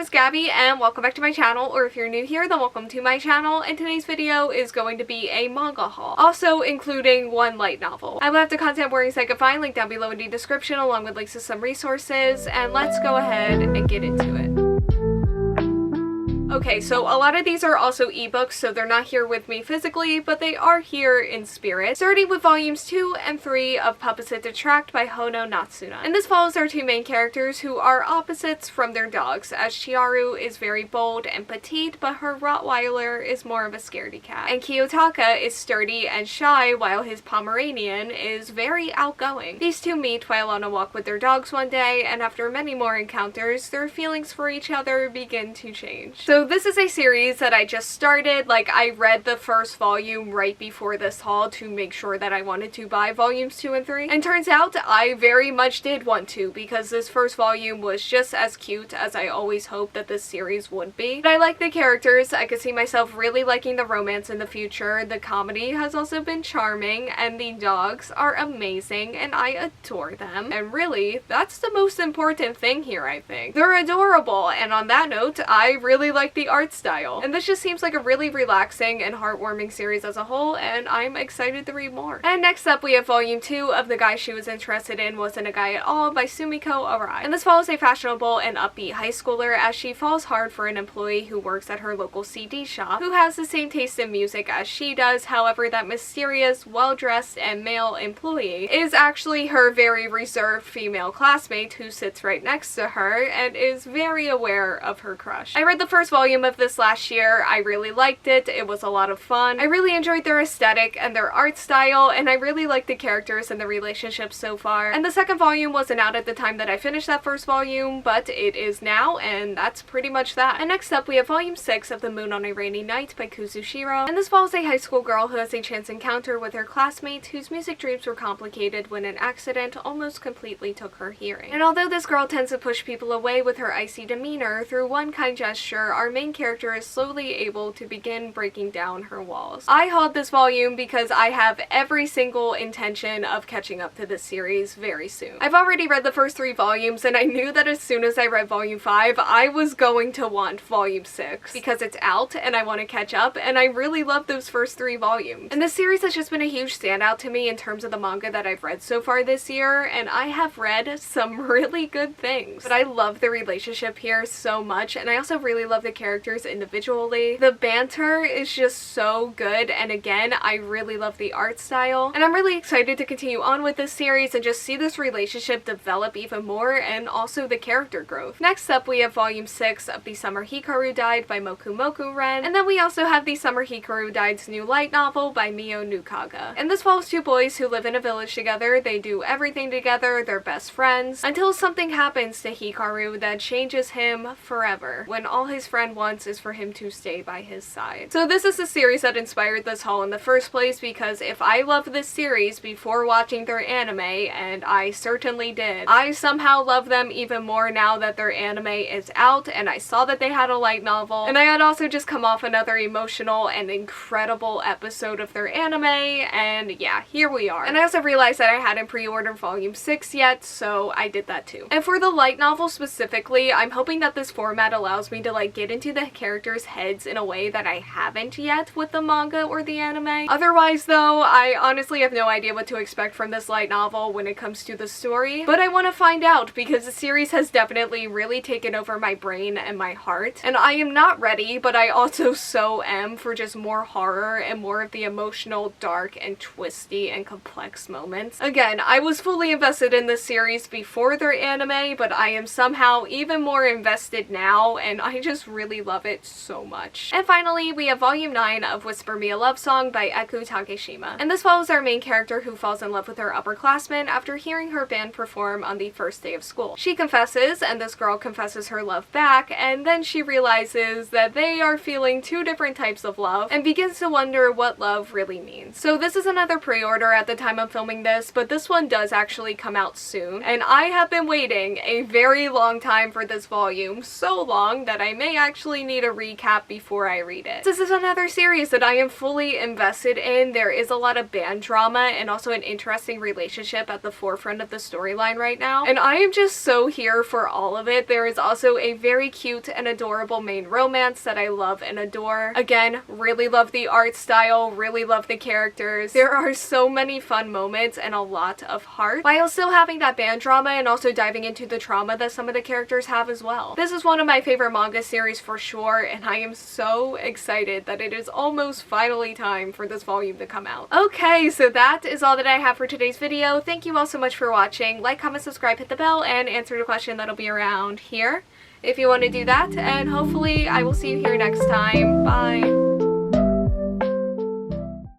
is Gabby and welcome back to my channel, or if you're new here then welcome to my channel, and today's video is going to be a manga haul, also including one light novel. I will have the content warnings I could find linked down below in the description along with links to some resources, and let's go ahead and get into it. Okay, so a lot of these are also ebooks, so they're not here with me physically, but they are here in spirit. Starting with volumes 2 and 3 of Pupposites Attract by Hono Natsuna. And this follows our two main characters who are opposites from their dogs, as Chiharu is very bold and petite, but her Rottweiler is more of a scaredy cat. And Kiyotaka is sturdy and shy, while his Pomeranian is very outgoing. These two meet while on a walk with their dogs one day, and after many more encounters, their feelings for each other begin to change. So this is a series that I just started. Like, I read the first volume right before this haul to make sure that I wanted to buy volumes 2 and 3. And turns out I very much did want to, because this first volume was just as cute as I always hoped that this series would be. But I like the characters. I could see myself really liking the romance in the future. The comedy has also been charming, and the dogs are amazing, and I adore them. And really, that's the most important thing here, I think. They're adorable, and on that note, I really like the art style. And this just seems like a really relaxing and heartwarming series as a whole, and I'm excited to read more. And next up we have volume 2 of The Guy She Was Interested In Wasn't a Guy at All by Sumiko Arai. And this follows a fashionable and upbeat high schooler as she falls hard for an employee who works at her local CD shop, who has the same taste in music as she does. However, that mysterious, well-dressed, and male employee is actually her very reserved female classmate who sits right next to her and is very aware of her crush. I read the first volume of this last year. I really liked it. It was a lot of fun. I really enjoyed their aesthetic and their art style, and I really liked the characters and the relationships so far. And the second volume wasn't out at the time that I finished that first volume, but it is now, and that's pretty much that. And next up we have volume 6 of The Moon on a Rainy Night by Kuzushiro. And this follows a high school girl who has a chance encounter with her classmate whose music dreams were complicated when an accident almost completely took her hearing. And although this girl tends to push people away with her icy demeanor, through one kind gesture, our main character is slowly able to begin breaking down her walls. I hauled this volume because I have every single intention of catching up to this series very soon. I've already read the first 3 volumes, and I knew that as soon as I read volume 5, I was going to want volume 6 because it's out and I want to catch up, and I really love those first 3 volumes. And this series has just been a huge standout to me in terms of the manga that I've read so far this year, and I have read some really good things. But I love the relationship here so much, and I also really love the characters individually. The banter is just so good, and again, I really love the art style, and I'm really excited to continue on with this series and just see this relationship develop even more, and also the character growth. Next up we have volume 6 of The Summer Hikaru Died by Moku Moku Ren, and then we also have The Summer Hikaru Died's new light novel by Mio Nukaga. And this follows 2 boys who live in a village together. They do everything together, they're best friends, until something happens to Hikaru that changes him forever, when all his friend wants is for him to stay by his side. So this is the series that inspired this haul in the first place, because if I loved this series before watching their anime, and I certainly did, I somehow love them even more now that their anime is out, and I saw that they had a light novel, and I had also just come off another emotional and incredible episode of their anime, and yeah, here we are. And I also realized that I hadn't pre-ordered volume 6 yet, so I did that too. And for the light novel specifically, I'm hoping that this format allows me to like get into the characters' heads in a way that I haven't yet with the manga or the anime. Otherwise though, I honestly have no idea what to expect from this light novel when it comes to the story, but I want to find out because the series has definitely really taken over my brain and my heart, and I am not ready, but I also so am for just more horror and more of the emotional, dark, and twisty and complex moments. Again, I was fully invested in this series before their anime, but I am somehow even more invested now, and I just really love it so much. And finally, we have volume 9 of Whisper Me a Love Song by Eku Takeshima. And this follows our main character who falls in love with her upperclassman after hearing her band perform on the first day of school. She confesses, and this girl confesses her love back, and then she realizes that they are feeling 2 different types of love, and begins to wonder what love really means. So this is another pre-order at the time I'm filming this, but this one does actually come out soon, and I have been waiting a very long time for this volume, so long that I may actually actually need a recap before I read it. This is another series that I am fully invested in. There is a lot of band drama and also an interesting relationship at the forefront of the storyline right now, and I am just so here for all of it. There is also a very cute and adorable main romance that I love and adore. Again, really love the art style, really love the characters. There are so many fun moments and a lot of heart, while still having that band drama and also diving into the trauma that some of the characters have as well. This is one of my favorite manga series for sure, and I am so excited that it is almost finally time for this volume to come out. Okay, so that is all that I have for today's video. Thank you all so much for watching. Like, comment, subscribe, hit the bell, and answer the question that'll be around here if you want to do that, and hopefully I will see you here next time. Bye!